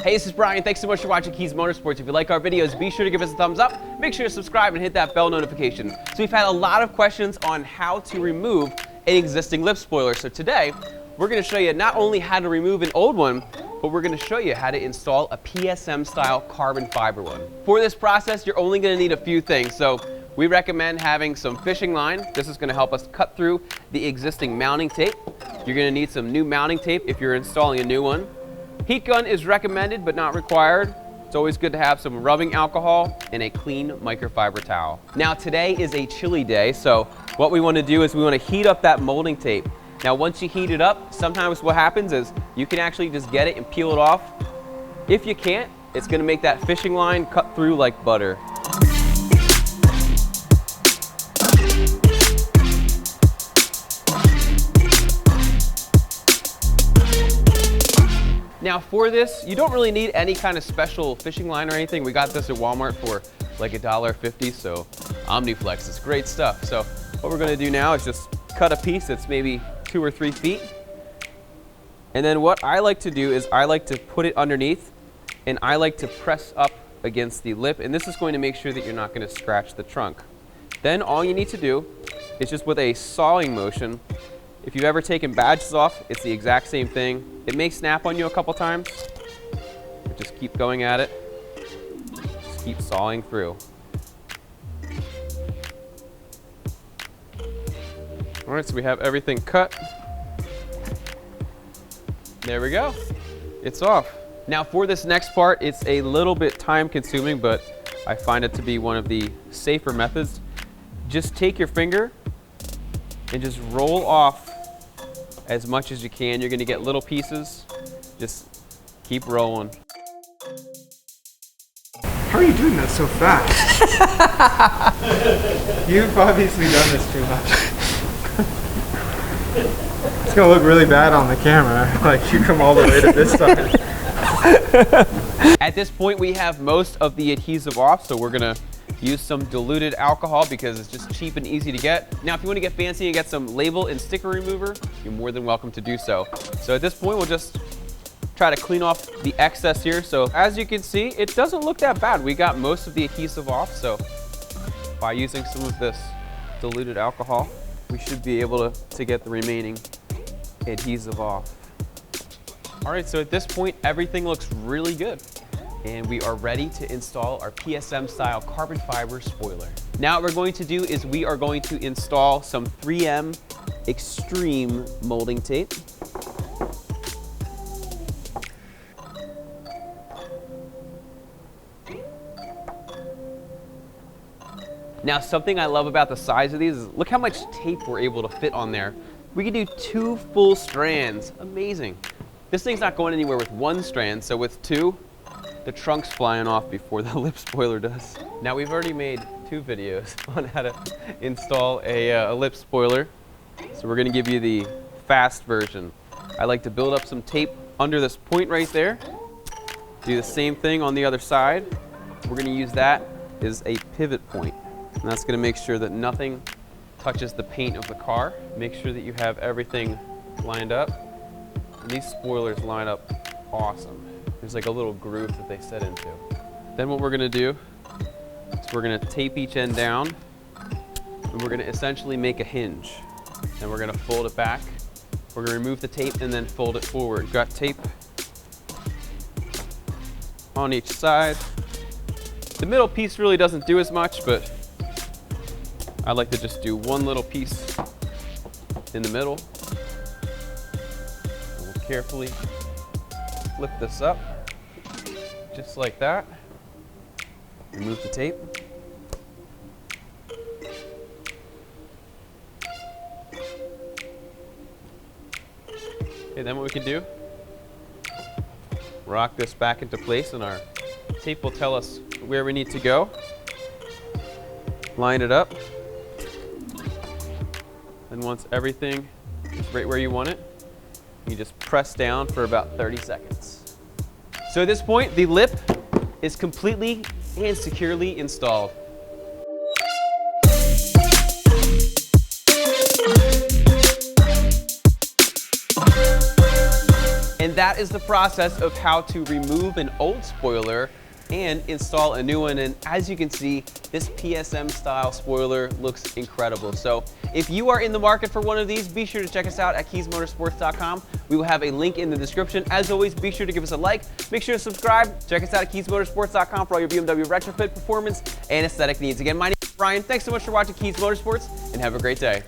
Hey, this is Bryan. Thanks so much for watching Kies Motorsports. If you like our videos, be sure to give us a thumbs up. Make sure to subscribe and hit that bell notification. So we've had a lot of questions on how to remove an existing lip spoiler. So today, we're going to show you not only how to remove an old one, but we're going to show you how to install a PSM style carbon fiber one. For this process, you're only going to need a few things. So we recommend having some fishing line. This is going to help us cut through the existing mounting tape. You're going to need some new mounting tape if you're installing a new one. Heat gun is recommended but not required. It's always good to have some rubbing alcohol and a clean microfiber towel. Now today is a chilly day, so what we want to do is we want to heat up that molding tape. Now once you heat it up, sometimes what happens is you can actually just get it and peel it off. If you can't, it's going to make that fishing line cut through like butter. Now for this, you don't really need any kind of special fishing line or anything. We got this at Walmart for like $1.50, so OmniFlex is great stuff. So what we're gonna do now is just cut a piece that's maybe 2 or 3 feet. And then what I like to do is I like to put it underneath and I like to press up against the lip, and this is going to make sure that you're not gonna scratch the trunk. Then all you need to do is just with a sawing motion. If you've ever taken badges off, it's the exact same thing. It may snap on you a couple times, but just keep going at it. Just keep sawing through. All right, so we have everything cut. There we go. It's off. Now for this next part, it's a little bit time consuming, but I find it to be one of the safer methods. Just take your finger and just roll off as much as you can. You're gonna get little pieces. Just keep rolling. How are you doing that so fast? You've obviously done this too much. It's gonna look really bad on the camera. Like you come all the way to this side. At this point, we have most of the adhesive off, so we're gonna use some diluted alcohol because it's just cheap and easy to get. Now, if you want to get fancy and get some label and sticker remover, you're more than welcome to do so. So at this point, we'll just try to clean off the excess here. So as you can see, it doesn't look that bad. We got most of the adhesive off, so by using some of this diluted alcohol, we should be able to get the remaining adhesive off. All right, so at this point, everything looks really good. And we are ready to install our PSM style carbon fiber spoiler. Now what we're going to do is we are going to install some 3M Extreme molding tape. Now something I love about the size of these is look how much tape we're able to fit on there. We can do 2 full strands, amazing. This thing's not going anywhere with 1 strand, so with 2, the trunk's flying off before the lip spoiler does. Now we've already made 2 videos on how to install a lip spoiler. So we're gonna give you the fast version. I like to build up some tape under this point right there. Do the same thing on the other side. We're gonna use that as a pivot point. And that's gonna make sure that nothing touches the paint of the car. Make sure that you have everything lined up. And these spoilers line up awesome. There's like a little groove that they set into. Then what we're gonna do is we're gonna tape each end down and we're gonna essentially make a hinge. Then we're gonna fold it back. We're gonna remove the tape and then fold it forward. Got tape on each side. The middle piece really doesn't do as much, but I like to just do one little piece in the middle. And we'll carefully flip this up, just like that. Remove the tape. Okay, then what we can do, rock this back into place and our tape will tell us where we need to go. Line it up. And once everything is right where you want it, you just press down for about 30 seconds. So at this point, the lip is completely and securely installed. And And that is the process of how to remove an old spoiler and install a new one. And as you can see, this PSM style spoiler looks incredible. So if you are in the market for one of these, be sure to check us out at kiesmotorsports.com. We will have a link in the description. As always, be sure to give us a like, make sure to subscribe. Check us out at kiesmotorsports.com for all your BMW retrofit performance and aesthetic needs. Again, my name is Brian. Thanks so much for watching Kies Motorsports, and have a great day.